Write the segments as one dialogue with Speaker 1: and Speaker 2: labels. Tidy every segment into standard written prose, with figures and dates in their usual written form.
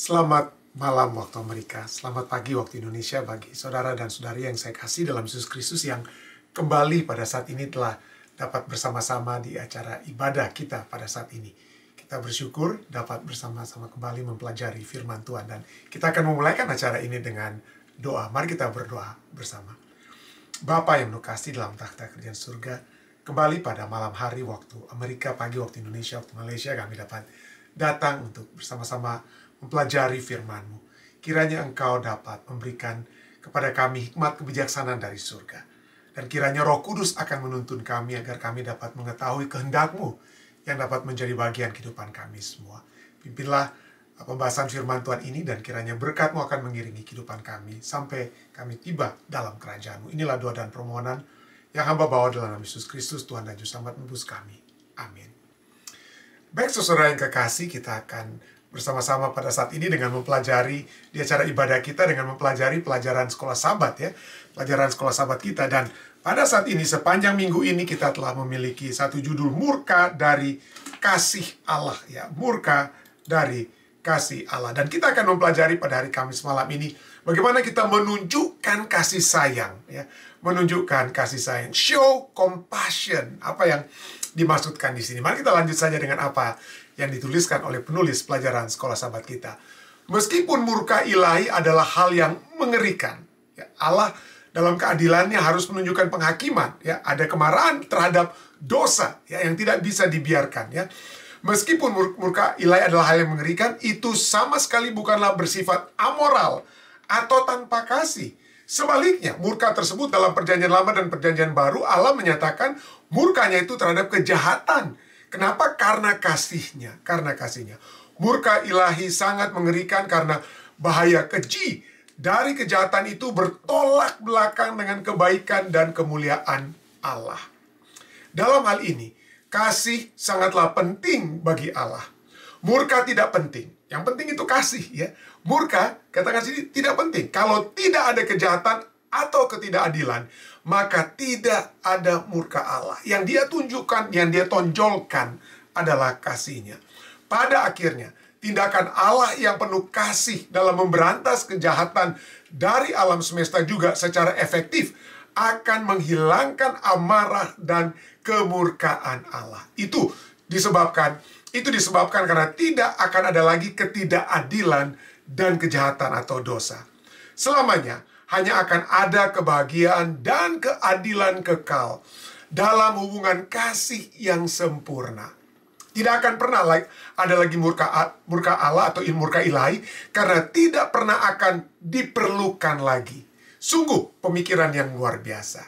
Speaker 1: Selamat malam waktu Amerika, selamat pagi waktu Indonesia bagi saudara dan saudari yang saya kasih dalam Yesus Kristus yang kembali pada saat ini telah dapat bersama-sama di acara ibadah kita pada saat ini. Kita bersyukur dapat bersama-sama kembali mempelajari firman Tuhan dan kita akan memulaikan acara ini dengan doa. Mari kita berdoa bersama. Bapa yang penuh kasih dalam takhta kerajaan surga, kembali pada malam hari waktu Amerika, pagi waktu Indonesia, waktu Malaysia, kami dapat datang untuk bersama-sama mempelajari firman-Mu. Kiranya Engkau dapat memberikan kepada kami hikmat kebijaksanaan dari surga. Dan kiranya Roh Kudus akan menuntun kami agar kami dapat mengetahui kehendak-Mu yang dapat menjadi bagian kehidupan kami semua. Pimpinlah pembahasan firman Tuhan ini dan kiranya berkat-Mu akan mengiringi kehidupan kami sampai kami tiba dalam kerajaan-Mu. Inilah doa dan permohonan yang hamba bawa dalam nama Yesus Kristus, Tuhan dan Juru Selamat menebus kami. Amin. Baik saudara yang kekasih, kita akan bersama-sama pada saat ini dengan mempelajari di acara ibadah kita dengan mempelajari pelajaran sekolah Sabat ya. Pelajaran sekolah Sabat kita, dan pada saat ini sepanjang minggu ini kita telah memiliki satu judul murka dari kasih Allah ya. Murka dari kasih Allah. Dan kita akan mempelajari pada hari Kamis malam ini bagaimana kita menunjukkan kasih sayang ya. Menunjukkan kasih sayang, show compassion. Apa yang dimaksudkan di sini? Mari kita lanjut saja dengan apa yang dituliskan oleh penulis pelajaran sekolah Sabat kita. Meskipun murka ilahi adalah hal yang mengerikan, ya, Allah dalam keadilannya harus menunjukkan penghakiman. Ya, ada kemarahan terhadap dosa ya, yang tidak bisa dibiarkan. Ya. Meskipun murka ilahi adalah hal yang mengerikan, itu sama sekali bukanlah bersifat amoral atau tanpa kasih. Sebaliknya, murka tersebut dalam perjanjian lama dan perjanjian baru, Allah menyatakan murkanya itu terhadap kejahatan. Kenapa? Karena kasihnya. Karena kasihnya. Murka ilahi sangat mengerikan karena bahaya keji dari kejahatan itu bertolak belakang dengan kebaikan dan kemuliaan Allah. Dalam hal ini, kasih sangatlah penting bagi Allah. Murka tidak penting. Yang penting itu kasih ya. Murka, katakan sini, tidak penting. Kalau tidak ada kejahatan atau ketidakadilan, maka tidak ada murka Allah. Yang dia tunjukkan, yang dia tonjolkan adalah kasihnya. Pada akhirnya, tindakan Allah yang penuh kasih dalam memberantas kejahatan dari alam semesta juga secara efektif akan menghilangkan amarah dan kemurkaan Allah. Itu disebabkan karena tidak akan ada lagi ketidakadilan dan kejahatan atau dosa. Selamanya hanya akan ada kebahagiaan dan keadilan kekal dalam hubungan kasih yang sempurna. Tidak akan pernah ada lagi murka Allah atau murka ilahi karena tidak pernah akan diperlukan lagi. Sungguh pemikiran yang luar biasa.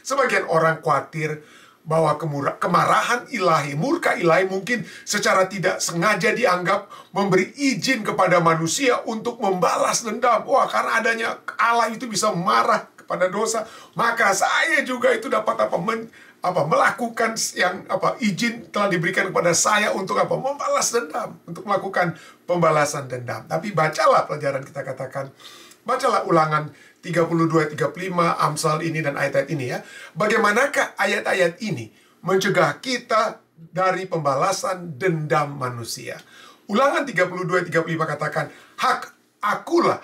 Speaker 1: Sebagian orang khawatir bahwa kemarahan ilahi, murka ilahi mungkin secara tidak sengaja dianggap memberi izin kepada manusia untuk membalas dendam. Wah, karena adanya Allah itu bisa marah kepada dosa, maka saya juga itu dapat melakukan yang izin telah diberikan kepada saya untuk membalas dendam, untuk melakukan pembalasan dendam. Tapi bacalah pelajaran kita katakan, bacalah Ulangan 32, 35, Amsal ini dan ayat-ayat ini ya. Bagaimanakah ayat-ayat ini mencegah kita dari pembalasan dendam manusia? Ulangan 32, 35 katakan, hakulah,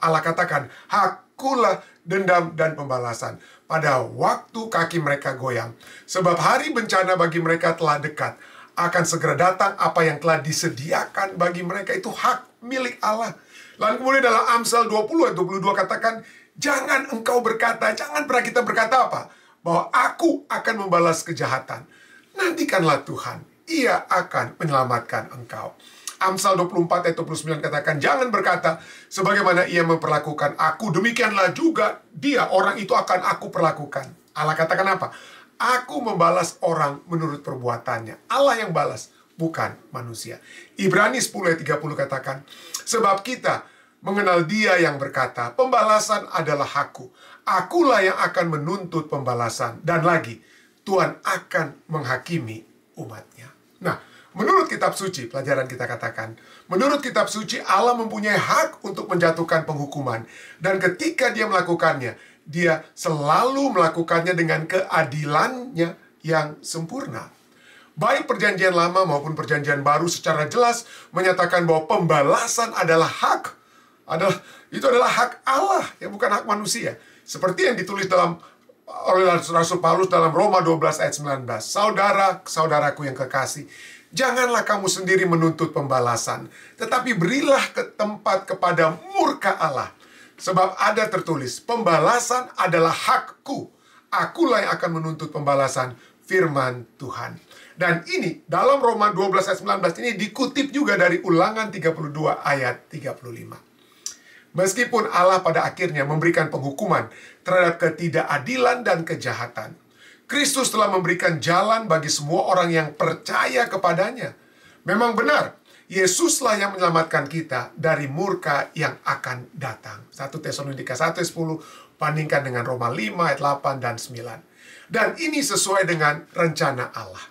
Speaker 1: Allah katakan, hakulah dendam dan pembalasan pada waktu kaki mereka goyang. Sebab hari bencana bagi mereka telah dekat. Akan segera datang apa yang telah disediakan bagi mereka, itu hak milik Allah. Lalu kemudian dalam Amsal 20 ayat 22 katakan, jangan pernah kita berkata apa? Bahwa aku akan membalas kejahatan. Nantikanlah Tuhan, Ia akan menyelamatkan engkau. Amsal 24 ayat 29 katakan, jangan berkata, sebagaimana ia memperlakukan aku, demikianlah juga dia, orang itu akan aku perlakukan. Allah katakan apa? Aku membalas orang menurut perbuatannya. Allah yang balas, bukan manusia. Ibrani 10 ayat 30 katakan, sebab kita mengenal Dia yang berkata, pembalasan adalah hakku. Akulah yang akan menuntut pembalasan. Dan lagi, Tuhan akan menghakimi umatnya. Nah, menurut kitab suci, pelajaran kita katakan, menurut kitab suci, Allah mempunyai hak untuk menjatuhkan penghukuman. Dan ketika Dia melakukannya, Dia selalu melakukannya dengan keadilannya yang sempurna. Baik perjanjian lama maupun perjanjian baru secara jelas menyatakan bahwa pembalasan adalah hak. Itu adalah hak Allah, ya, bukan hak manusia. Seperti yang ditulis oleh Rasul Paulus dalam Roma 12 ayat 19. Saudara-saudaraku yang kekasih, janganlah kamu sendiri menuntut pembalasan, tetapi berilah tempat kepada murka Allah. Sebab ada tertulis, pembalasan adalah hakku. Akulah yang akan menuntut pembalasan, firman Tuhan. Dan ini, dalam Roma 12 ayat 19 ini dikutip juga dari Ulangan 32 ayat 35. Meskipun Allah pada akhirnya memberikan penghukuman terhadap ketidakadilan dan kejahatan, Kristus telah memberikan jalan bagi semua orang yang percaya kepadanya. Memang benar, Yesuslah yang menyelamatkan kita dari murka yang akan datang. 1 Tesalonika 1 ayat 10 bandingkan dengan Roma 5 ayat 8 dan 9. Dan ini sesuai dengan rencana Allah.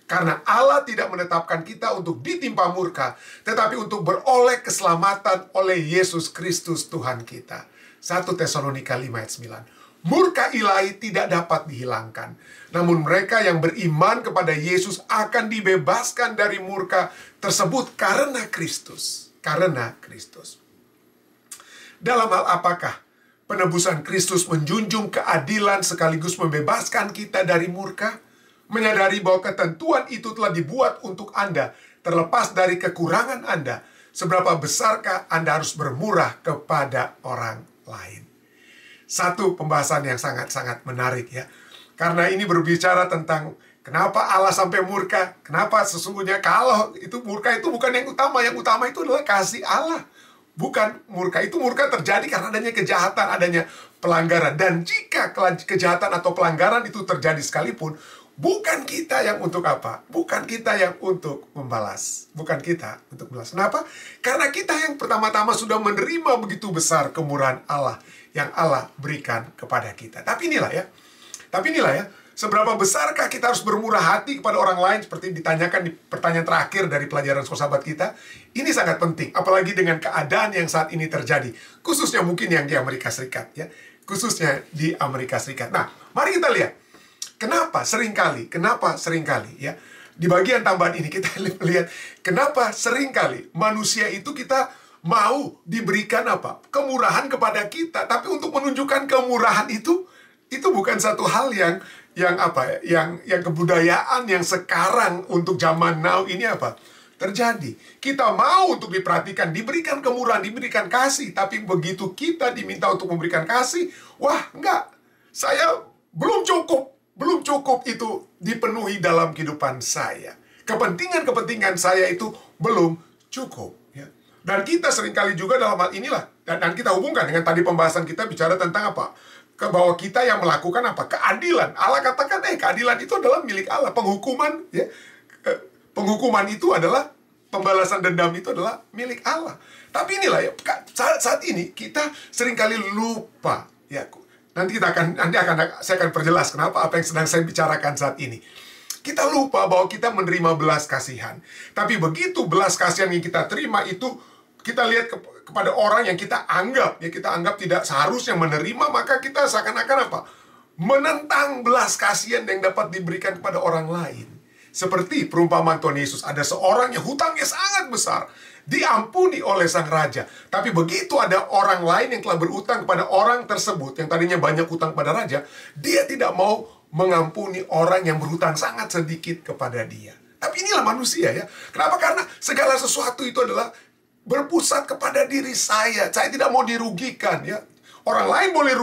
Speaker 1: Karena Allah tidak menetapkan kita untuk ditimpa murka, tetapi untuk beroleh keselamatan oleh Yesus Kristus Tuhan kita. 1 Tesalonika 5 ayat 9. Murka ilahi tidak dapat dihilangkan. Namun mereka yang beriman kepada Yesus akan dibebaskan dari murka tersebut karena Kristus. Karena Kristus. Dalam hal apakah penebusan Kristus menjunjung keadilan sekaligus membebaskan kita dari murka? Menyadari bahwa ketentuan itu telah dibuat untuk Anda, terlepas dari kekurangan Anda, seberapa besarkah Anda harus bermurah kepada orang lain? Satu pembahasan yang sangat-sangat menarik, ya. Karena ini berbicara tentang kenapa Allah sampai murka, kenapa sesungguhnya kalau itu murka itu bukan yang utama itu adalah kasih Allah. Bukan murka, itu murka terjadi karena adanya kejahatan, adanya pelanggaran. Dan jika kejahatan atau pelanggaran itu terjadi sekalipun, bukan kita yang untuk apa? Bukan kita yang untuk membalas. Bukan kita untuk membalas. Kenapa? Karena kita yang pertama-tama sudah menerima begitu besar kemurahan Allah yang Allah berikan kepada kita. Tapi inilah ya, seberapa besarkah kita harus bermurah hati kepada orang lain, seperti ditanyakan di pertanyaan terakhir dari pelajaran sahabat kita. Ini sangat penting, apalagi dengan keadaan yang saat ini terjadi, khususnya mungkin yang di Amerika Serikat, ya, khususnya di Amerika Serikat. Nah, mari kita lihat. Kenapa seringkali, ya, di bagian tambahan ini kita lihat, kenapa seringkali manusia itu kita mau diberikan apa? Kemurahan kepada kita, tapi untuk menunjukkan kemurahan itu bukan satu hal yang kebudayaan yang sekarang untuk zaman now ini apa? Terjadi. Kita mau untuk diperhatikan, diberikan kemurahan, diberikan kasih, tapi begitu kita diminta untuk memberikan kasih, wah, enggak. Saya belum cukup itu dipenuhi dalam kehidupan saya. Kepentingan saya itu belum cukup, ya. Dan kita seringkali juga dalam hal inilah, dan kita hubungkan dengan tadi pembahasan kita bicara tentang apa? Bahwa kita yang melakukan apa? Keadilan. Allah katakan, keadilan itu adalah milik Allah. Penghukuman, ya, penghukuman itu adalah, pembalasan dendam itu adalah milik Allah. Tapi inilah ya, saat ini kita seringkali lupa, ya. Saya akan perjelas kenapa apa yang sedang saya bicarakan saat ini. Kita lupa bahwa kita menerima belas kasihan. Tapi begitu belas kasihan yang kita terima itu, kita lihat kepada orang yang kita anggap tidak seharusnya menerima, maka kita seakan-akan apa? Menentang belas kasihan yang dapat diberikan kepada orang lain. Seperti perumpamaan Tuhan Yesus, ada seorang yang hutangnya sangat besar, diampuni oleh sang raja. Tapi begitu ada orang lain yang telah berutang kepada orang tersebut, yang tadinya banyak hutang pada raja, dia tidak mau mengampuni orang yang berhutang sangat sedikit kepada dia. Tapi inilah manusia, ya. Kenapa? Karena segala sesuatu itu adalah berpusat kepada diri saya. Saya tidak mau dirugikan, ya. Orang lain boleh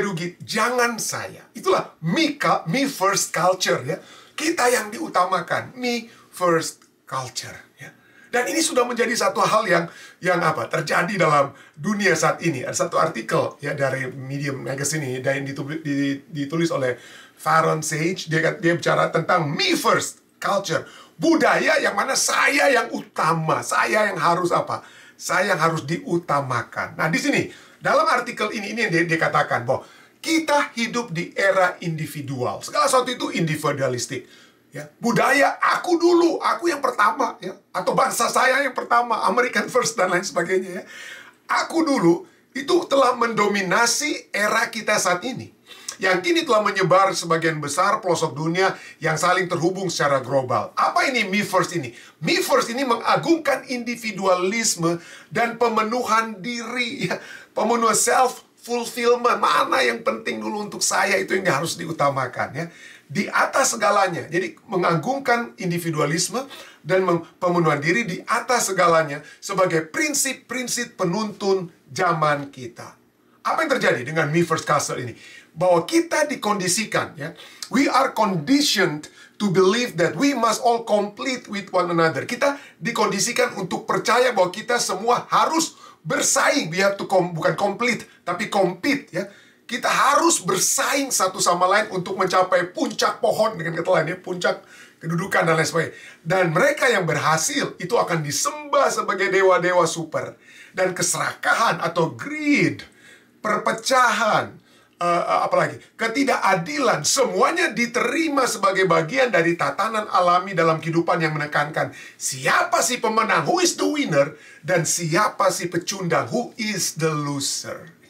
Speaker 1: rugi, jangan saya. Itulah me first culture, ya. Kita yang diutamakan, me first culture, ya. Dan ini sudah menjadi satu hal yang terjadi dalam dunia saat ini. Ada satu artikel, ya, dari Medium Magazine ini, yang ditulis oleh Farron Sage. Dia bicara tentang me first culture, budaya yang mana saya yang utama, saya yang harus apa? Saya yang harus diutamakan. Nah, di sini dalam artikel ini yang dia katakan bahwa kita hidup di era individual. Segala sesuatu itu individualistik. Ya, budaya aku dulu, aku yang pertama, ya, atau bangsa saya yang pertama, American first dan lain sebagainya, ya. Aku dulu itu telah mendominasi era kita saat ini. yang kini telah menyebar sebagian besar pelosok dunia yang saling terhubung secara global. Apa ini me first ini? Me first ini mengagungkan individualisme dan pemenuhan diri, ya. Pemenuhan self-fulfillment. Mana yang penting dulu untuk saya, itu yang harus diutamakan, ya. Di atas segalanya. Jadi mengagungkan individualisme dan pemenuhan diri di atas segalanya sebagai prinsip-prinsip penuntun zaman kita. Apa yang terjadi dengan Me First Castle ini? Bahwa kita dikondisikan, ya. We are conditioned to believe that we must all compete with one another. Kita dikondisikan untuk percaya bahwa kita semua harus bersaing. We have to bukan complete, tapi compete, ya. Kita harus bersaing satu sama lain untuk mencapai puncak pohon, dengan kata lain, ya, puncak kedudukan dan lain sebagainya. Dan mereka yang berhasil itu akan disembah sebagai dewa-dewa super. Dan keserakahan atau greed, perpecahan, apalagi ketidakadilan, semuanya diterima sebagai bagian dari tatanan alami dalam kehidupan yang menekankan siapa si pemenang, who is the winner, dan siapa si pecundang, who is the loser.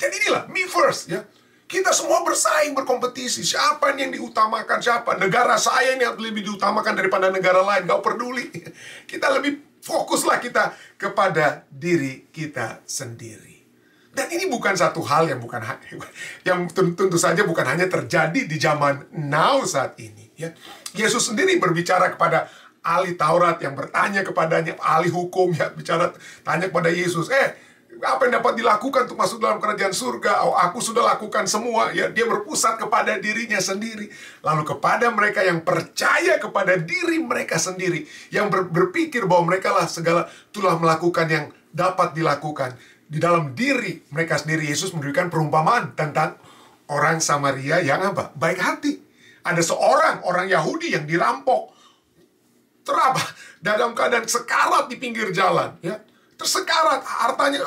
Speaker 1: Jadi inilah me first, ya. Kita semua bersaing, berkompetisi. Siapa yang diutamakan, siapa? Negara saya ini lebih diutamakan daripada negara lain. Gak peduli. Kita lebih fokuslah kita kepada diri kita sendiri. Dan ini bukan satu hal yang tentu saja bukan hanya terjadi di zaman now saat ini, ya. Yesus sendiri berbicara kepada ahli Taurat yang bertanya kepadanya, ahli hukum ya, tanya kepada Yesus, apa yang dapat dilakukan untuk masuk dalam kerajaan surga? Oh, aku sudah lakukan semua, ya. Dia berpusat kepada dirinya sendiri. Lalu kepada mereka yang percaya kepada diri mereka sendiri, yang berpikir bahwa mereka lah segala telah melakukan yang dapat dilakukan di dalam diri mereka sendiri. Yesus memberikan perumpamaan tentang orang Samaria yang apa? Baik hati. Ada orang Yahudi yang dirampok, dalam keadaan sekarat di pinggir jalan, ya. Tersekarat, hartanya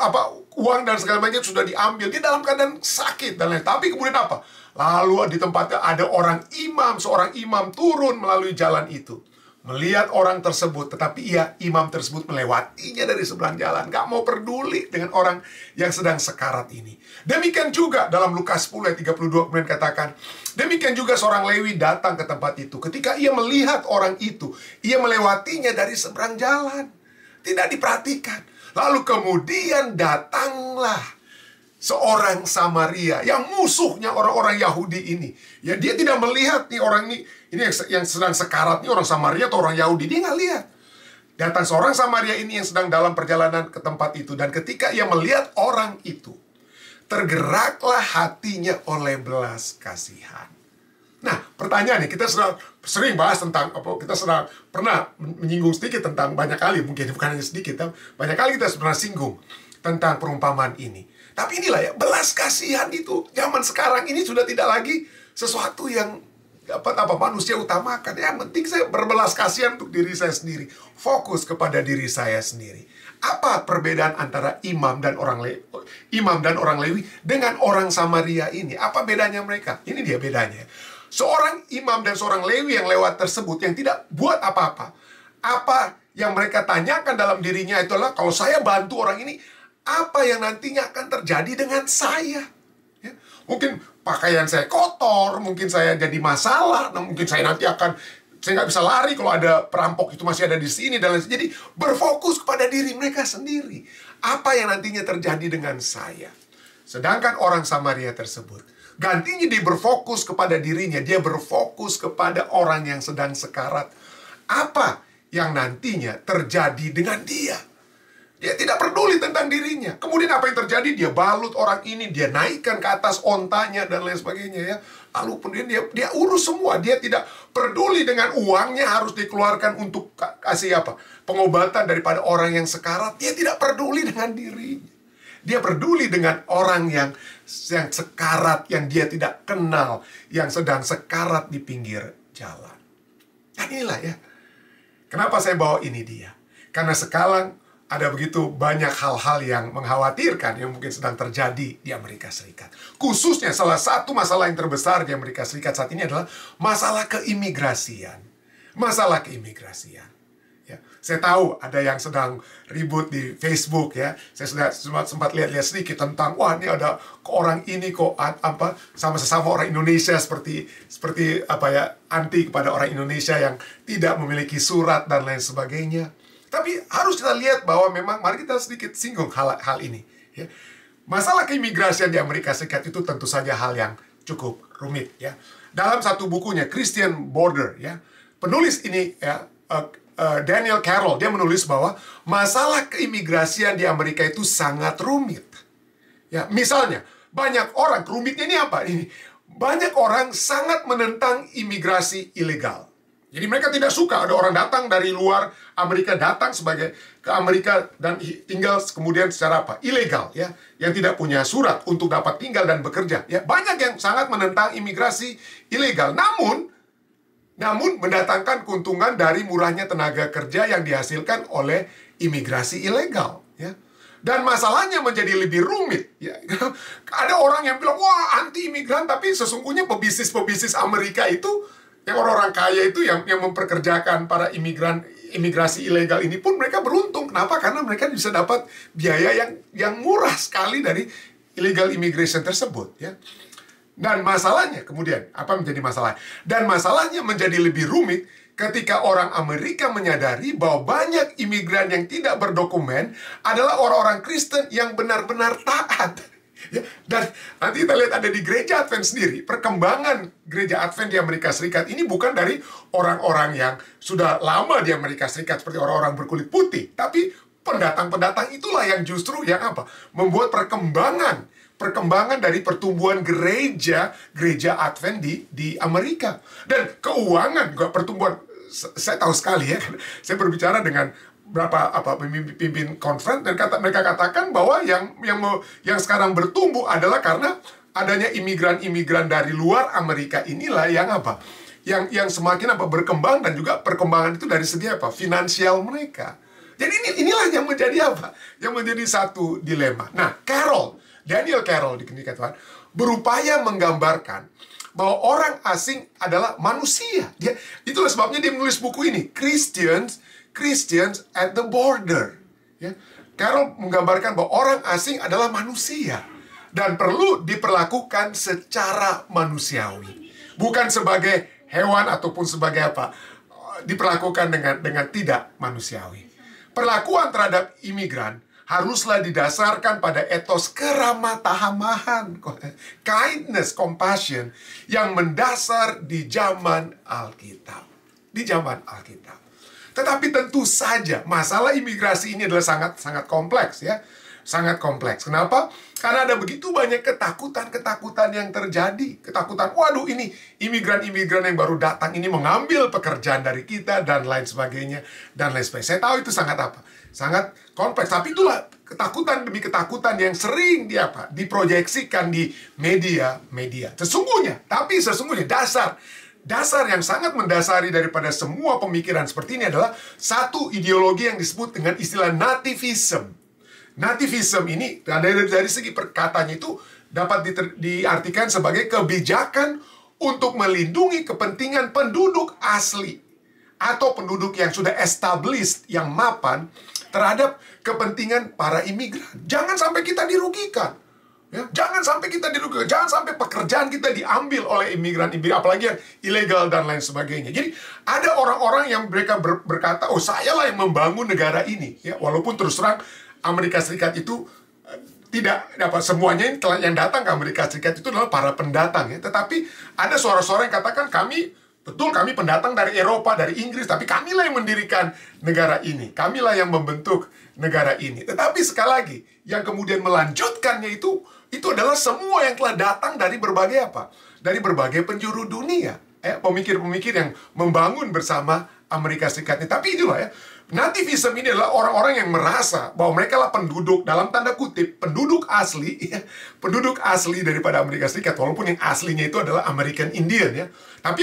Speaker 1: uang dan segala macam sudah diambil. Dia dalam keadaan sakit dan lain. Tapi kemudian apa? Lalu di tempatnya ada seorang imam turun melalui jalan itu, melihat orang tersebut, tetapi imam tersebut melewatinya dari seberang jalan. Gak mau peduli dengan orang yang sedang sekarat ini. Demikian juga dalam Lukas 10 ayat 32 kemudian katakan, demikian juga seorang Lewi datang ke tempat itu. Ketika ia melihat orang itu, ia melewatinya dari seberang jalan. Tidak diperhatikan. Lalu kemudian datanglah seorang Samaria yang musuhnya orang-orang Yahudi ini. Ya, dia tidak melihat nih orang ini yang sedang sekarat nih orang Samaria atau orang Yahudi. Dia nggak lihat. Datang seorang Samaria ini yang sedang dalam perjalanan ke tempat itu. Dan ketika ia melihat orang itu, tergeraklah hatinya oleh belas kasihan. Nah, pertanyaannya, kita sudah sering bahas tentang, kita sudah pernah menyinggung sedikit tentang, banyak kali, mungkin bukan hanya sedikit, banyak kali kita pernah singgung tentang perumpamaan ini. Tapi inilah ya, belas kasihan itu, zaman sekarang ini sudah tidak lagi sesuatu yang manusia utamakan. Yang penting saya berbelas kasihan untuk diri saya sendiri. Fokus kepada diri saya sendiri. Apa perbedaan antara imam dan orang Lewi dengan orang Samaria ini? Apa bedanya mereka? Ini dia bedanya. Seorang imam dan seorang Lewi yang lewat tersebut, yang tidak buat apa-apa. Apa yang mereka tanyakan dalam dirinya itulah, kalau saya bantu orang ini, apa yang nantinya akan terjadi dengan saya? Ya. Mungkin pakaian saya kotor, mungkin saya jadi masalah, mungkin saya nanti saya nggak bisa lari kalau ada perampok itu masih ada di sini, dan lain sebagainya. Jadi berfokus kepada diri mereka sendiri. Apa yang nantinya terjadi dengan saya? Sedangkan orang Samaria tersebut, gantinya dia berfokus kepada dirinya. Dia berfokus kepada orang yang sedang sekarat. Apa yang nantinya terjadi dengan dia? Dia tidak peduli tentang dirinya. Kemudian apa yang terjadi? Dia balut orang ini, dia naikkan ke atas ontanya dan lain sebagainya, ya. Lalu kemudian dia urus semua. Dia tidak peduli dengan uangnya harus dikeluarkan untuk kasih pengobatan daripada orang yang sekarat. Dia tidak peduli dengan dirinya. Dia peduli dengan orang yang sekarat, yang dia tidak kenal, yang sedang sekarat di pinggir jalan. Dan inilah ya, kenapa saya bawa ini dia. Karena sekarang ada begitu banyak hal-hal yang mengkhawatirkan yang mungkin sedang terjadi di Amerika Serikat. Khususnya salah satu masalah yang terbesar di Amerika Serikat saat ini adalah masalah keimigrasian. Masalah keimigrasian. Ya, saya tahu ada yang sedang ribut di Facebook ya. Saya sudah sempat lihat-lihat sedikit tentang wah ini ada orang ini kok apa sama sesama orang Indonesia seperti apa ya, anti kepada orang Indonesia yang tidak memiliki surat dan lain sebagainya. Tapi harus kita lihat bahwa memang mari kita sedikit singgung hal ini ya. Masalah keimigrasian di Amerika Serikat itu tentu saja hal yang cukup rumit ya. Dalam satu bukunya Christian Border ya, penulis ini ya, Daniel Carroll, dia menulis bahwa masalah keimigrasian di Amerika itu sangat rumit. Ya, misalnya, banyak orang, rumitnya ini apa? Ini banyak orang sangat menentang imigrasi ilegal. Jadi mereka tidak suka ada orang datang dari luar Amerika, datang ke Amerika dan tinggal kemudian secara apa? Ilegal ya, yang tidak punya surat untuk dapat tinggal dan bekerja. Ya, banyak yang sangat menentang imigrasi ilegal. Namun mendatangkan keuntungan dari murahnya tenaga kerja yang dihasilkan oleh imigrasi ilegal ya. Dan masalahnya menjadi lebih rumit ya. Ada orang yang bilang wah anti imigran, tapi sesungguhnya pebisnis Amerika itu yang orang-orang kaya itu yang memperkerjakan para imigrasi ilegal ini pun mereka beruntung. Kenapa? Karena mereka bisa dapat biaya yang murah sekali dari illegal immigration tersebut ya. Dan masalahnya kemudian, apa menjadi masalah? Dan masalahnya menjadi lebih rumit ketika orang Amerika menyadari bahwa banyak imigran yang tidak berdokumen adalah orang-orang Kristen yang benar-benar taat. Ya, dan nanti kita lihat ada di gereja Advent sendiri, perkembangan gereja Advent di Amerika Serikat ini bukan dari orang-orang yang sudah lama di Amerika Serikat seperti orang-orang berkulit putih, tapi pendatang-pendatang itulah yang justru yang apa? Membuat perkembangan dari pertumbuhan gereja Advent di Amerika. Dan keuangan juga pertumbuhan, saya tahu sekali ya, saya berbicara dengan beberapa pemimpin conference dan mereka katakan bahwa yang sekarang bertumbuh adalah karena adanya imigran dari luar Amerika inilah yang apa? Yang semakin berkembang, dan juga perkembangan itu dari segi finansial mereka. Jadi inilah yang menjadi Yang menjadi satu dilema. Nah, Daniel Carroll di Tuhan berupaya menggambarkan bahwa orang asing adalah manusia. Itulah sebabnya dia menulis buku ini, Christians at the Border. Ya. Carroll menggambarkan bahwa orang asing adalah manusia dan perlu diperlakukan secara manusiawi, bukan sebagai hewan ataupun sebagai diperlakukan dengan tidak manusiawi. Perlakuan terhadap imigran haruslah didasarkan pada etos keramah-tamahan, kindness, compassion, yang mendasar di zaman Alkitab. Tetapi tentu saja masalah imigrasi ini adalah sangat kompleks ya. Sangat kompleks. Kenapa? Karena ada begitu banyak ketakutan yang terjadi. Ketakutan, waduh ini imigran-imigran yang baru datang ini mengambil pekerjaan dari kita dan lain sebagainya. Saya tahu itu sangat kompleks. Tapi itulah ketakutan demi ketakutan yang sering diproyeksikan di media. Sesungguhnya dasar yang sangat mendasari daripada semua pemikiran seperti ini adalah satu ideologi yang disebut dengan istilah nativism. Nativism ini dari segi perkataannya itu dapat diartikan sebagai kebijakan untuk melindungi kepentingan penduduk asli atau penduduk yang sudah established, yang mapan terhadap kepentingan para imigran. Jangan sampai kita dirugikan. Ya, jangan sampai pekerjaan kita diambil oleh imigran, apalagi yang ilegal dan lain sebagainya. Jadi ada orang-orang yang mereka berkata, oh sayalah yang membangun negara ini. Ya, walaupun terus terang Amerika Serikat itu tidak semuanya yang datang ke Amerika Serikat itu adalah para pendatang ya. Tetapi ada suara-suara yang katakan kami pendatang dari Eropa, dari Inggris, tapi kamilah yang mendirikan negara ini. Kamilah yang membentuk negara ini. Tetapi sekali lagi, yang kemudian melanjutkannya itu adalah semua yang telah datang dari berbagai penjuru dunia. Pemikir-pemikir yang membangun bersama Amerika Serikat ini. Tapi itulah ya, nativism ini adalah orang-orang yang merasa bahwa mereka lah penduduk, dalam tanda kutip, penduduk asli daripada Amerika Serikat, walaupun yang aslinya itu adalah American Indian ya. Tapi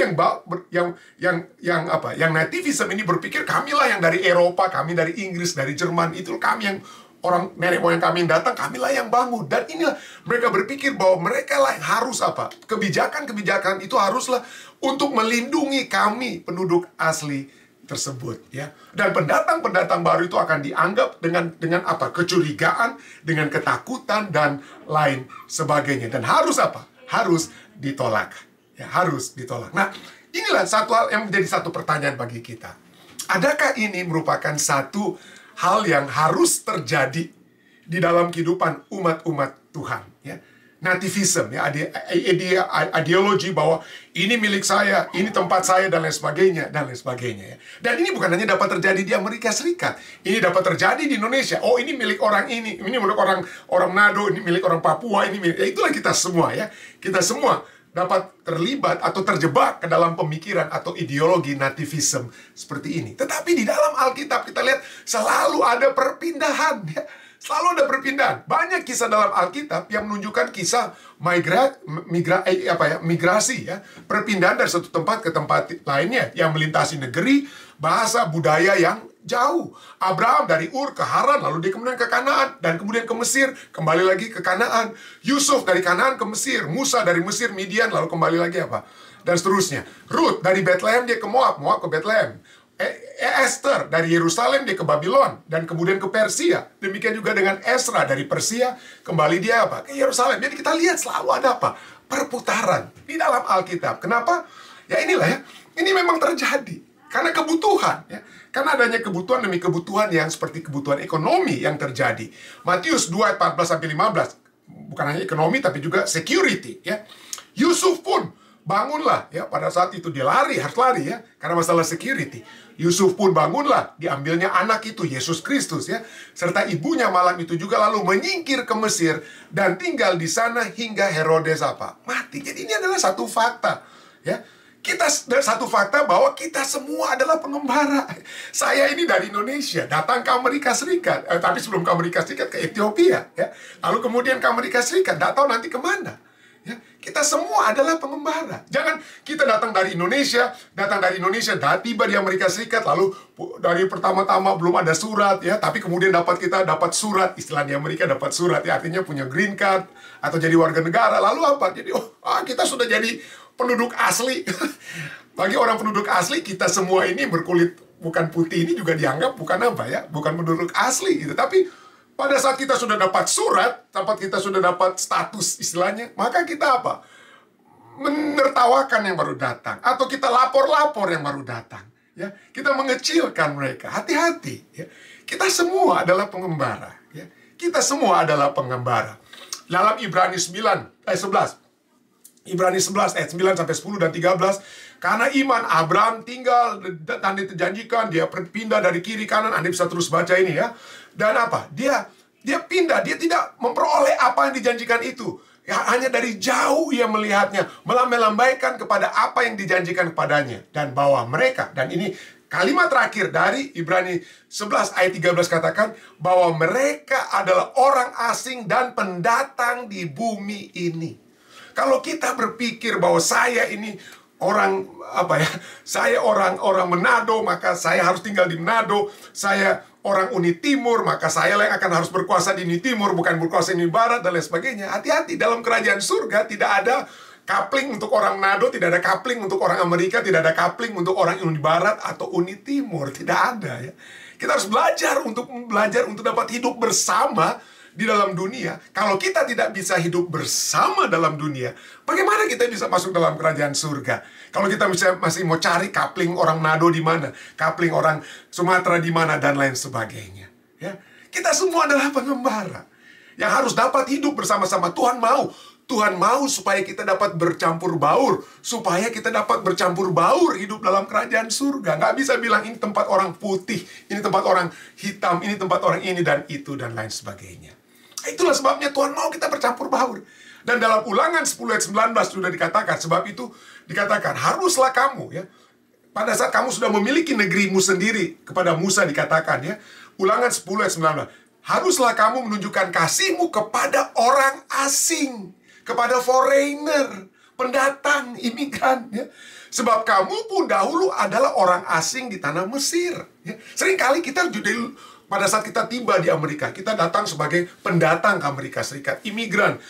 Speaker 1: yang nativism ini berpikir kamilah yang dari Eropa, kami dari Inggris, dari Jerman, itu kami yang orang nenek moyang kami yang datang, kamilah yang bangun. Dan inilah mereka berpikir bahwa mereka lah yang harus kebijakan-kebijakan itu haruslah untuk melindungi kami penduduk asli tersebut, ya. Dan pendatang-pendatang baru itu akan dianggap dengan apa? Kecurigaan, dengan ketakutan dan lain sebagainya. Dan harus apa? Harus ditolak. Ya, harus ditolak. Nah, inilah satu hal yang menjadi satu pertanyaan bagi kita. Adakah ini merupakan satu hal yang harus terjadi di dalam kehidupan umat-umat Tuhan, ya? Nativism, ya, ideologi bahwa ini milik saya, ini tempat saya, dan lain sebagainya, ya. Dan ini bukan hanya dapat terjadi di Amerika Serikat, ini dapat terjadi di Indonesia. Oh, ini milik orang ini milik orang Manado, ini milik orang Papua, ini milik, ya, itulah kita semua, ya. Kita semua dapat terlibat atau terjebak ke dalam pemikiran atau ideologi nativism seperti ini. Tetapi di dalam Alkitab kita lihat selalu ada perpindahan, ya. Selalu ada perpindahan. Banyak kisah dalam Alkitab yang menunjukkan kisah migrasi, ya. Perpindahan dari satu tempat ke tempat lainnya yang melintasi negeri, bahasa, budaya yang jauh. Abraham dari Ur ke Haran, lalu dia kemudian ke Kanaan, dan kemudian ke Mesir, kembali lagi ke Kanaan. Yusuf dari Kanaan ke Mesir, Musa dari Mesir, Midian, lalu kembali lagi apa? Dan seterusnya. Ruth dari Bethlehem dia ke Moab, Moab ke Bethlehem. Esther dari Yerusalem dia ke Babylon dan kemudian ke Persia. Demikian juga dengan Ezra dari Persia kembali dia apa? Ke Yerusalem. Jadi kita lihat selalu ada apa? Perputaran di dalam Alkitab. Kenapa? Ya inilah, ya. Ini memang terjadi karena kebutuhan, ya. Karena adanya kebutuhan demi kebutuhan yang seperti kebutuhan ekonomi yang terjadi. Matius 2 ayat 14 sampai 15. Bukan hanya ekonomi tapi juga security, ya. Yusuf pun bangunlah, ya. Pada saat itu dia harus lari, ya, karena masalah security. Yusuf pun bangunlah, diambilnya anak itu, Yesus Kristus, ya, serta ibunya malam itu juga, lalu menyingkir ke Mesir dan tinggal di sana hingga Herodes apa? Mati. Jadi ini adalah satu fakta, ya. Satu fakta bahwa kita semua adalah pengembara. Saya ini dari Indonesia, datang ke Amerika Serikat, tapi sebelum ke Amerika Serikat ke Ethiopia, ya. Lalu kemudian ke Amerika Serikat, tidak tahu nanti kemana. Ya, kita semua adalah pengembara. Jangan kita datang dari Indonesia, tiba di Amerika Serikat, lalu dari pertama-tama belum ada surat, ya, tapi kemudian kita dapat surat, istilah di Amerika dapat surat, ya, artinya punya green card atau jadi warga negara. Lalu apa? Jadi kita sudah jadi penduduk asli. Bagi orang penduduk asli, kita semua ini berkulit bukan putih ini juga dianggap bukan apa, ya, bukan penduduk asli gitu. Tapi pada saat kita sudah dapat surat, kita sudah dapat status istilahnya, maka kita apa? Menertawakan yang baru datang, atau kita lapor-lapor yang baru datang, ya. Kita mengecilkan mereka. Hati-hati, ya. Kita semua adalah pengembara, ya. Kita semua adalah pengembara. Dalam Ibrani 11 ayat 9 sampai 10 dan 13, karena iman Abraham tinggal dan dijanjikan, dia berpindah dari kiri kanan. Anda bisa terus baca ini, ya. Dan apa? Dia pindah, dia tidak memperoleh apa yang dijanjikan itu. Ya, hanya dari jauh ia melihatnya, melambaikan kepada apa yang dijanjikan kepadanya. Dan bahwa mereka, dan ini kalimat terakhir dari Ibrani 11 ayat 13 katakan, bahwa mereka adalah orang asing dan pendatang di bumi ini. Kalau kita berpikir bahwa saya ini orang saya orang Manado, maka saya harus tinggal di Manado. Saya orang Uni Timur, maka saya yang akan harus berkuasa di Uni Timur, bukan berkuasa di Uni Barat, dan lain sebagainya. Hati-hati, dalam kerajaan surga tidak ada coupling untuk orang Manado, tidak ada coupling untuk orang Amerika, tidak ada coupling untuk orang Uni Barat atau Uni Timur. Tidak ada, ya. Kita harus belajar untuk dapat hidup bersama di dalam dunia. Kalau kita tidak bisa hidup bersama dalam dunia, bagaimana kita bisa masuk dalam kerajaan surga? Kalau kita masih mau cari coupling orang Manado di mana, coupling orang Sumatera di mana, dan lain sebagainya, ya. Kita semua adalah pengembara yang harus dapat hidup bersama-sama. Tuhan mau supaya kita dapat bercampur baur, supaya kita dapat bercampur baur hidup dalam kerajaan surga. Nggak bisa bilang ini tempat orang putih, ini tempat orang hitam, ini tempat orang ini dan itu dan lain sebagainya. Itulah sebabnya Tuhan mau kita bercampur baur. Dan dalam Ulangan 10 ayat 19 sudah dikatakan, sebab itu dikatakan, haruslah kamu, ya, pada saat kamu sudah memiliki negerimu sendiri, kepada Musa dikatakan, ya, Ulangan 10 ayat 19, haruslah kamu menunjukkan kasihmu kepada orang asing, kepada foreigner, pendatang, imigran, ya. Sebab kamu pun dahulu adalah orang asing di tanah Mesir, ya. Seringkali kita pada saat kita tiba di Amerika, kita datang sebagai pendatang ke Amerika Serikat, imigran.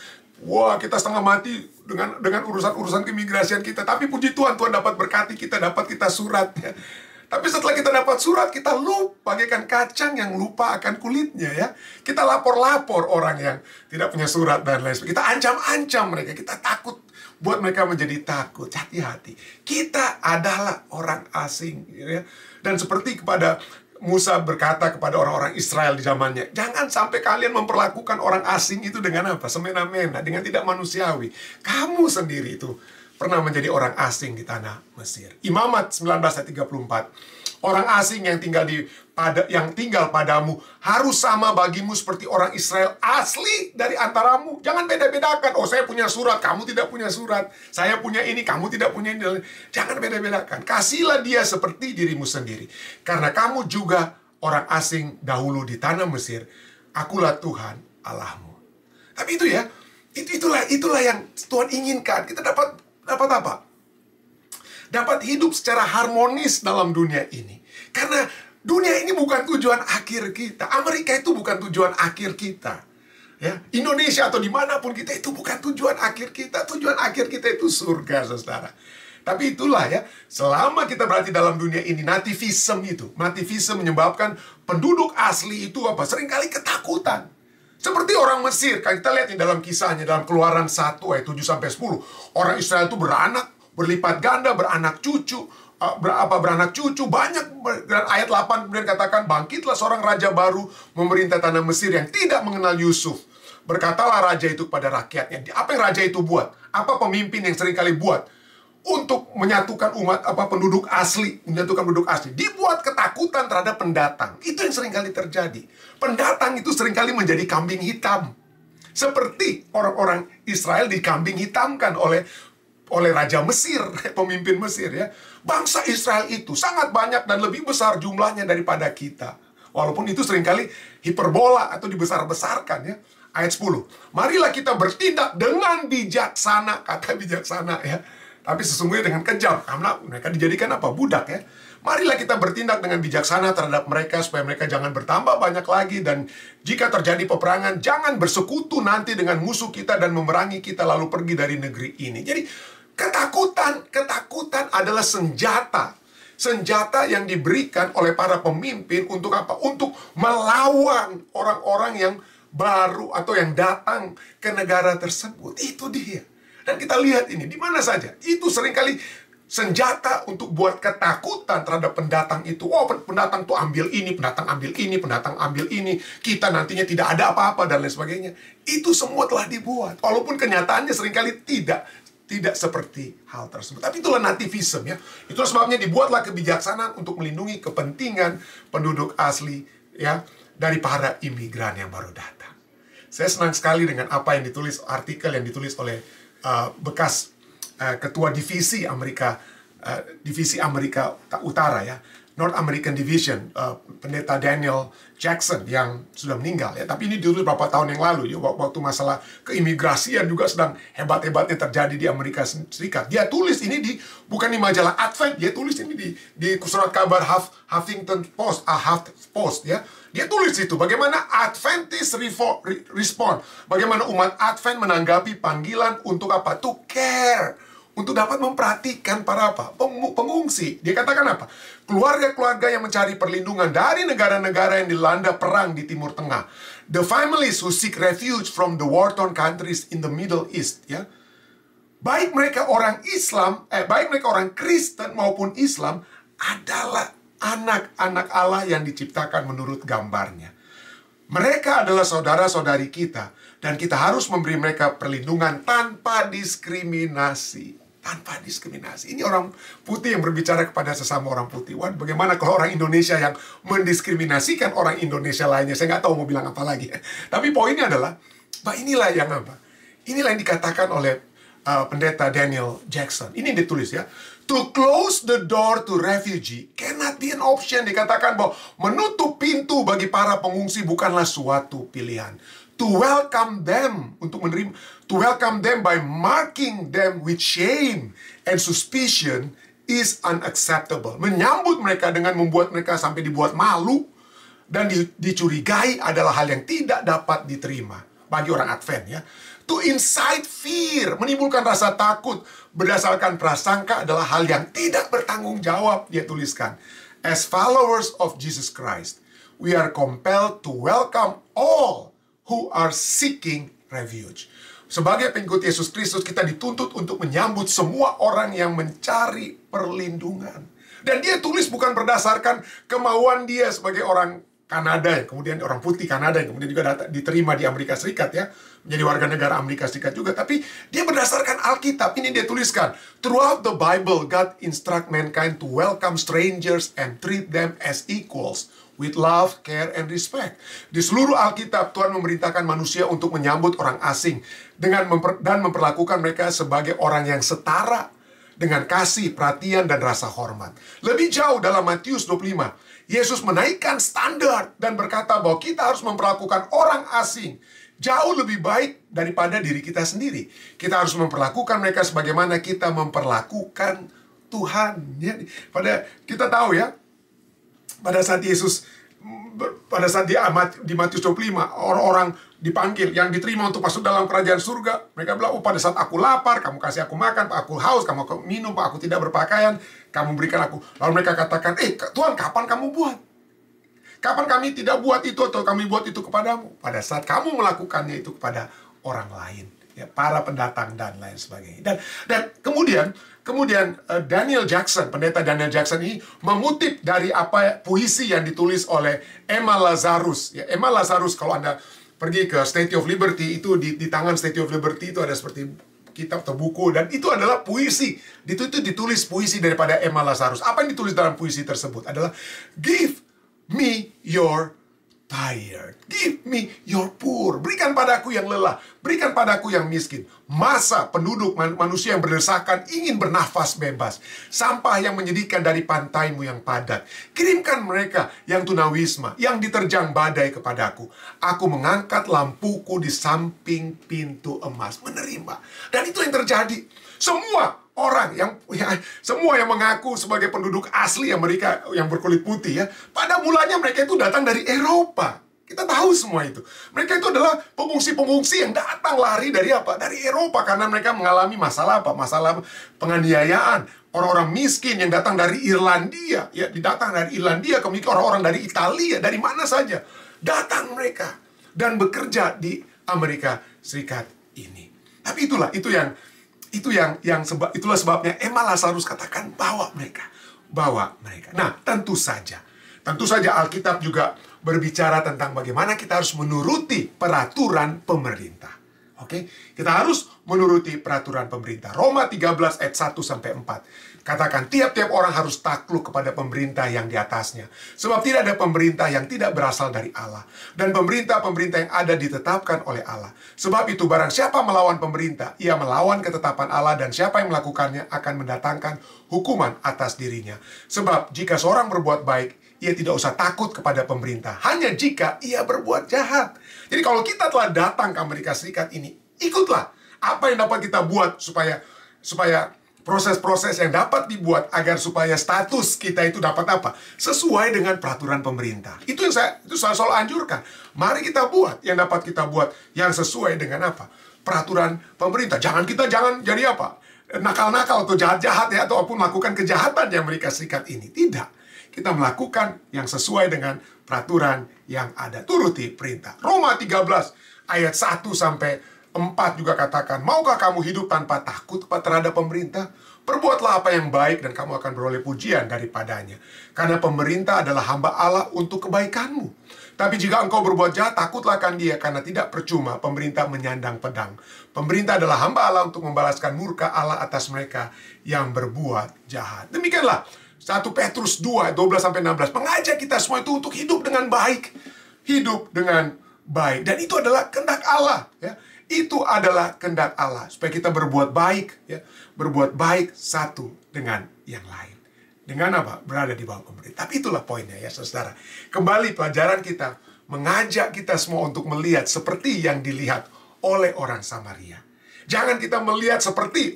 Speaker 1: Wah, kita setengah mati dengan urusan-urusan keimigrasian kita. Tapi puji Tuhan, Tuhan dapat berkati kita, dapat kita surat, ya. Tapi setelah kita dapat surat, kita lupa, bagaikan kacang yang lupa akan kulitnya ya. Kita lapor-lapor orang yang tidak punya surat dan lain sebagainya. Kita ancam-ancam mereka, kita takut, buat mereka menjadi takut. Hati-hati. Kita adalah orang asing ya. Dan seperti kepada Musa berkata kepada orang-orang Israel di zamannya, jangan sampai kalian memperlakukan orang asing itu dengan apa? Semena-mena, dengan tidak manusiawi. Kamu sendiri itu pernah menjadi orang asing di tanah Mesir. Imamat 19 ayat 34. Orang asing yang tinggal padamu harus sama bagimu seperti orang Israel asli dari antaramu. Jangan beda-bedakan. Oh, saya punya surat, kamu tidak punya surat. Saya punya ini, kamu tidak punya ini. Jangan beda-bedakan. Kasihlah dia seperti dirimu sendiri. Karena kamu juga orang asing dahulu di tanah Mesir. Akulah Tuhan Allahmu. Tapi itu ya, itulah yang Tuhan inginkan. Kita dapat apa? Dapat hidup secara harmonis dalam dunia ini. Karena dunia ini bukan tujuan akhir kita. Amerika itu bukan tujuan akhir kita. Ya, Indonesia atau dimanapun kita itu bukan tujuan akhir kita. Tujuan akhir kita itu surga, saudara. Tapi itulah ya, selama kita berarti dalam dunia ini, nativisme menyebabkan penduduk asli itu apa? Seringkali ketakutan. Seperti orang Mesir, kan kita lihat di dalam kisahnya, dalam Keluaran 1 ayat 7-10. Orang Israel itu beranak, berlipat ganda, beranak cucu, banyak. Dan ayat 8 kemudian katakan, bangkitlah seorang raja baru memerintah tanah Mesir yang tidak mengenal Yusuf. Berkatalah raja itu kepada rakyatnya. Apa yang raja itu buat? Apa pemimpin yang seringkali buat? Untuk menyatukan penduduk asli, dibuat ketakutan terhadap pendatang. Itu yang seringkali terjadi. Pendatang itu seringkali menjadi kambing hitam. Seperti orang-orang Israel dikambing hitamkan oleh Raja Mesir, pemimpin Mesir ya. Bangsa Israel itu sangat banyak dan lebih besar jumlahnya daripada kita. Walaupun itu seringkali hiperbola atau dibesar-besarkan ya. Ayat 10. Marilah kita bertindak dengan bijaksana, kata bijaksana ya. Tapi sesungguhnya dengan kejam, karena mereka dijadikan apa? Budak ya. Marilah kita bertindak dengan bijaksana terhadap mereka, supaya mereka jangan bertambah banyak lagi. Dan jika terjadi peperangan, jangan bersekutu nanti dengan musuh kita dan memerangi kita lalu pergi dari negeri ini. Jadi ketakutan adalah senjata. Senjata yang diberikan oleh para pemimpin untuk apa? Untuk melawan orang-orang yang baru atau yang datang ke negara tersebut. Itu dia. Dan kita lihat ini, di mana saja. Itu seringkali senjata untuk buat ketakutan terhadap pendatang itu. Oh, pendatang tuh ambil ini, pendatang ambil ini, pendatang ambil ini. Kita nantinya tidak ada apa-apa, dan lain sebagainya. Itu semua telah dibuat. Walaupun kenyataannya seringkali tidak seperti hal tersebut. Tapi itulah nativisme ya. Itulah sebabnya dibuatlah kebijaksanaan untuk melindungi kepentingan penduduk asli ya, dari para imigran yang baru datang. Saya senang sekali dengan apa yang ditulis, artikel yang ditulis oleh bekas ketua divisi Amerika Utara ya, North American Division, pendeta Daniel Jackson yang sudah meninggal ya. Tapi ini ditulis beberapa tahun yang lalu ya, waktu masalah keimigrasian juga sedang hebat-hebatnya terjadi di Amerika Serikat. Dia tulis ini bukan di majalah Advent, dia tulis ini di surat kabar Huffington Post, Post ya. Dia tulis itu bagaimana Adventist respond, bagaimana umat Advent menanggapi panggilan untuk apa? To care, untuk dapat memperhatikan para pengungsi. Dia katakan apa? Keluarga-keluarga yang mencari perlindungan dari negara-negara yang dilanda perang di Timur Tengah. The families who seek refuge from the war-torn countries in the Middle East. Ya, baik mereka orang Islam, baik mereka orang Kristen maupun Islam adalah anak-anak Allah yang diciptakan menurut gambarnya. Mereka adalah saudara-saudari kita, dan kita harus memberi mereka perlindungan tanpa diskriminasi. Tanpa diskriminasi. Ini orang putih yang berbicara kepada sesama orang putih. Wah, bagaimana kalau orang Indonesia yang mendiskriminasikan orang Indonesia lainnya? Saya nggak tahu mau bilang apa lagi. Tapi poinnya adalah, inilah yang apa? Inilah yang dikatakan oleh pendeta Daniel Jackson. Ini ditulis ya. To close the door to refugee cannot be an option. Dikatakan bahwa menutup pintu bagi para pengungsi bukanlah suatu pilihan. To welcome them, to welcome them by marking them with shame and suspicion is unacceptable. Menyambut mereka dengan membuat mereka sampai dibuat malu dan dicurigai adalah hal yang tidak dapat diterima bagi orang Advent ya. To incite fear, menimbulkan rasa takut berdasarkan prasangka adalah hal yang tidak bertanggung jawab, dia tuliskan. As followers of Jesus Christ, we are compelled to welcome all who are seeking refuge. Sebagai pengikut Yesus Kristus, kita dituntut untuk menyambut semua orang yang mencari perlindungan. Dan dia tulis bukan berdasarkan kemauan dia sebagai orang Kanada, kemudian orang putih Kanada, yang kemudian juga diterima di Amerika Serikat, ya, menjadi warga negara Amerika Serikat juga. Tapi dia berdasarkan Alkitab. Ini dia tuliskan, throughout the Bible, God instruct mankind to welcome strangers and treat them as equals with love, care, and respect. Di seluruh Alkitab, Tuhan memerintahkan manusia untuk menyambut orang asing dan memperlakukan mereka sebagai orang yang setara dengan kasih, perhatian, dan rasa hormat. Lebih jauh dalam Matius 25, Yesus menaikkan standar dan berkata bahwa kita harus memperlakukan orang asing jauh lebih baik daripada diri kita sendiri. Kita harus memperlakukan mereka sebagaimana kita memperlakukan Tuhan. Ya, kita tahu, ya, pada saat Yesus, pada saat di Matius 25, orang-orang dipanggil, yang diterima untuk masuk dalam kerajaan surga, mereka bilang, oh, pada saat aku lapar, kamu kasih aku makan, aku haus, kamu minum, aku tidak berpakaian, kamu berikan aku. Lalu mereka katakan, Tuhan, kapan kamu buat? Kapan kami tidak buat itu atau kami buat itu kepadamu? Pada saat kamu melakukannya itu kepada orang lain, ya, para pendatang dan lain sebagainya. Dan kemudian Daniel Jackson, pendeta Daniel Jackson ini mengutip dari puisi yang ditulis oleh Emma Lazarus. Ya, Emma Lazarus, kalau Anda pergi ke Statue of Liberty, itu di tangan Statue of Liberty itu ada seperti kitab atau buku, dan itu adalah puisi. Itu ditulis puisi daripada Emma Lazarus. Apa yang ditulis dalam puisi tersebut adalah, give me your tired, give me your poor. Berikan padaku yang lelah, berikan padaku yang miskin. Masa penduduk manusia yang berdesakan ingin bernafas bebas. Sampah yang menyedihkan dari pantaimu yang padat. Kirimkan mereka yang tunawisma, yang diterjang badai kepadaku. Aku mengangkat lampuku di samping pintu emas. Menerima. Dan itu yang terjadi. Semua yang mengaku sebagai penduduk asli Amerika yang berkulit putih, ya, pada mulanya mereka itu datang dari Eropa. Kita tahu semua itu. Mereka itu adalah pengungsi-pengungsi yang datang lari dari apa? Dari Eropa, karena mereka mengalami masalah apa? Masalah penganiayaan. Orang-orang miskin yang datang dari Irlandia, ya, datang dari Irlandia, kemudian orang-orang dari Italia, dari mana saja datang mereka dan bekerja di Amerika Serikat ini. Tapi itulah sebabnya Emma Lazarus katakan, bawa mereka. Nah, tentu saja Alkitab juga berbicara tentang bagaimana kita harus menuruti peraturan pemerintah. Oke? Kita harus menuruti peraturan pemerintah. Roma 13 ayat 1 sampai 4. Katakan, tiap-tiap orang harus takluk kepada pemerintah yang di atasnya. Sebab tidak ada pemerintah yang tidak berasal dari Allah. Dan pemerintah-pemerintah yang ada ditetapkan oleh Allah. Sebab itu barang siapa melawan pemerintah, ia melawan ketetapan Allah, dan siapa yang melakukannya akan mendatangkan hukuman atas dirinya. Sebab jika seorang berbuat baik, ia tidak usah takut kepada pemerintah. Hanya jika ia berbuat jahat. Jadi kalau kita telah datang ke Amerika Serikat ini, ikutlah apa yang dapat kita buat supaya proses-proses yang dapat dibuat agar supaya status kita itu dapat apa? Sesuai dengan peraturan pemerintah. Itu yang saya selalu anjurkan. Mari kita buat yang dapat kita buat yang sesuai dengan apa? Peraturan pemerintah. Jangan jadi apa? Nakal-nakal atau jahat-jahat, ya, ataupun melakukan kejahatan di Amerika Serikat ini. Tidak. Kita melakukan yang sesuai dengan peraturan yang ada. Turuti perintah. Roma 13 ayat 1 sampai 4 juga katakan, maukah kamu hidup tanpa takut terhadap pemerintah? Perbuatlah apa yang baik dan kamu akan beroleh pujian daripadanya. Karena pemerintah adalah hamba Allah untuk kebaikanmu. Tapi jika engkau berbuat jahat, takutlah akan dia, karena tidak percuma pemerintah menyandang pedang. Pemerintah adalah hamba Allah untuk membalaskan murka Allah atas mereka yang berbuat jahat. Demikianlah 1 Petrus 2, 12-16 mengajak kita semua itu untuk hidup dengan baik. Hidup dengan baik. Dan itu adalah kehendak Allah, ya. Itu adalah kehendak Allah, supaya kita berbuat baik, ya. Berbuat baik satu dengan yang lain. Dengan apa? Berada di bawah pemerintah. Tapi itulah poinnya, ya, saudara. Kembali pelajaran kita mengajak kita semua untuk melihat seperti yang dilihat oleh orang Samaria. Jangan kita melihat seperti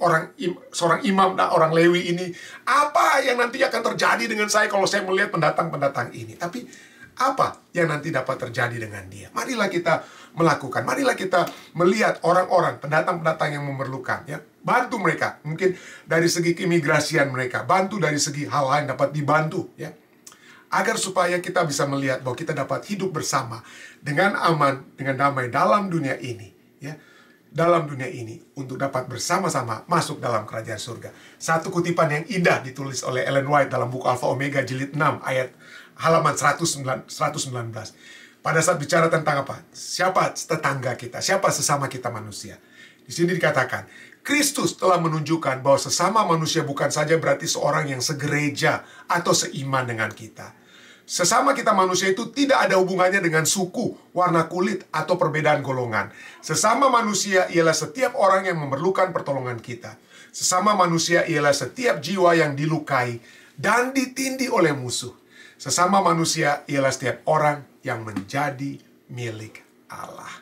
Speaker 1: seorang imam dan orang Lewi ini, apa yang nanti akan terjadi dengan saya kalau saya melihat pendatang-pendatang ini. Tapi apa yang nanti dapat terjadi dengan dia? Marilah kita melakukan. Marilah kita melihat orang-orang, pendatang-pendatang yang memerlukan, ya. Bantu mereka. Mungkin dari segi keimigrasian mereka, bantu dari segi hal lain dapat dibantu, ya. agar supaya kita bisa melihat bahwa kita dapat hidup bersama dengan aman, dengan damai dalam dunia ini, ya. Dalam dunia ini, untuk dapat bersama-sama masuk dalam kerajaan surga. Satu kutipan yang indah ditulis oleh Ellen White dalam buku Alpha Omega jilid 6 ayat halaman 119. Pada saat bicara tentang apa? Siapa tetangga kita? Siapa sesama kita manusia? Di sini dikatakan, Kristus telah menunjukkan bahwa sesama manusia bukan saja berarti seorang yang segereja atau seiman dengan kita. Sesama kita manusia itu tidak ada hubungannya dengan suku, warna kulit, atau perbedaan golongan. Sesama manusia ialah setiap orang yang memerlukan pertolongan kita. Sesama manusia ialah setiap jiwa yang dilukai dan ditindih oleh musuh. Sesama manusia ialah setiap orang yang menjadi milik Allah.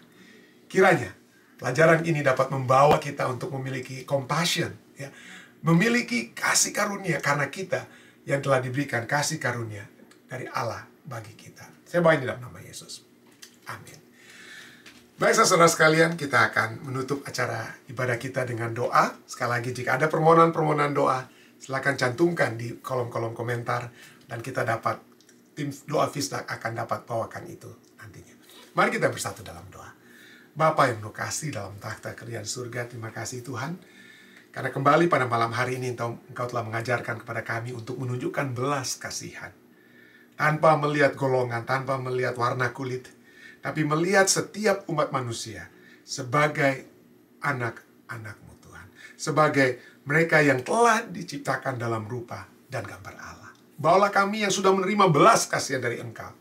Speaker 1: Kiranya pelajaran ini dapat membawa kita untuk memiliki compassion, ya, memiliki kasih karunia, karena kita yang telah diberikan kasih karunia dari Allah bagi kita. Saya bawa ini dalam nama Yesus. Amin. Baik, saudara sekalian, kita akan menutup acara ibadah kita dengan doa. Sekali lagi, jika ada permohonan-permohonan doa, silakan cantumkan di kolom-kolom komentar, dan kita dapat, tim doa Fisdak akan dapat bawakan itu nantinya. Mari kita bersatu dalam doa. Bapa yang penuh kasih dalam takhta kerajaan surga, terima kasih Tuhan, karena kembali pada malam hari ini Engkau telah mengajarkan kepada kami untuk menunjukkan belas kasihan. Tanpa melihat golongan, tanpa melihat warna kulit, tapi melihat setiap umat manusia sebagai anak-anak-Mu Tuhan. Sebagai mereka yang telah diciptakan dalam rupa dan gambar Allah. Bawalah kami yang sudah menerima belas kasihan dari Engkau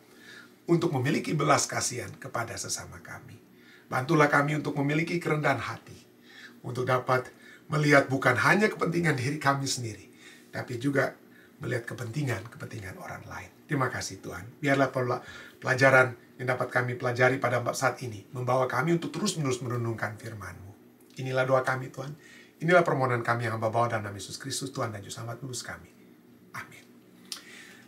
Speaker 1: untuk memiliki belas kasihan kepada sesama kami. Bantulah kami untuk memiliki kerendahan hati, untuk dapat melihat bukan hanya kepentingan diri kami sendiri, tapi juga melihat kepentingan orang lain. Terima kasih Tuhan. Biarlah pelajaran yang dapat kami pelajari pada saat ini membawa kami untuk terus-menerus merenungkan firman-Mu. Inilah doa kami Tuhan. Inilah permohonan kami yang Hamba bawa dalam nama Yesus Kristus, Tuhan dan Juru Selamat Tebus kami. Amin.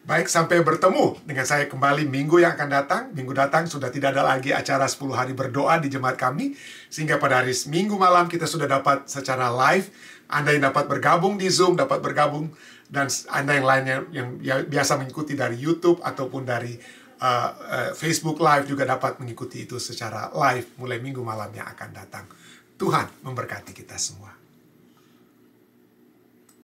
Speaker 1: Baik, sampai bertemu dengan saya kembali minggu yang akan datang. Minggu datang sudah tidak ada lagi acara 10 hari berdoa di jemaat kami. Sehingga pada hari Minggu malam kita sudah dapat secara live. Anda yang dapat bergabung di Zoom, dapat bergabung. Dan Anda yang lainnya yang biasa mengikuti dari YouTube ataupun dari Facebook Live juga dapat mengikuti itu secara live mulai minggu malam yang akan datang. Tuhan memberkati kita semua.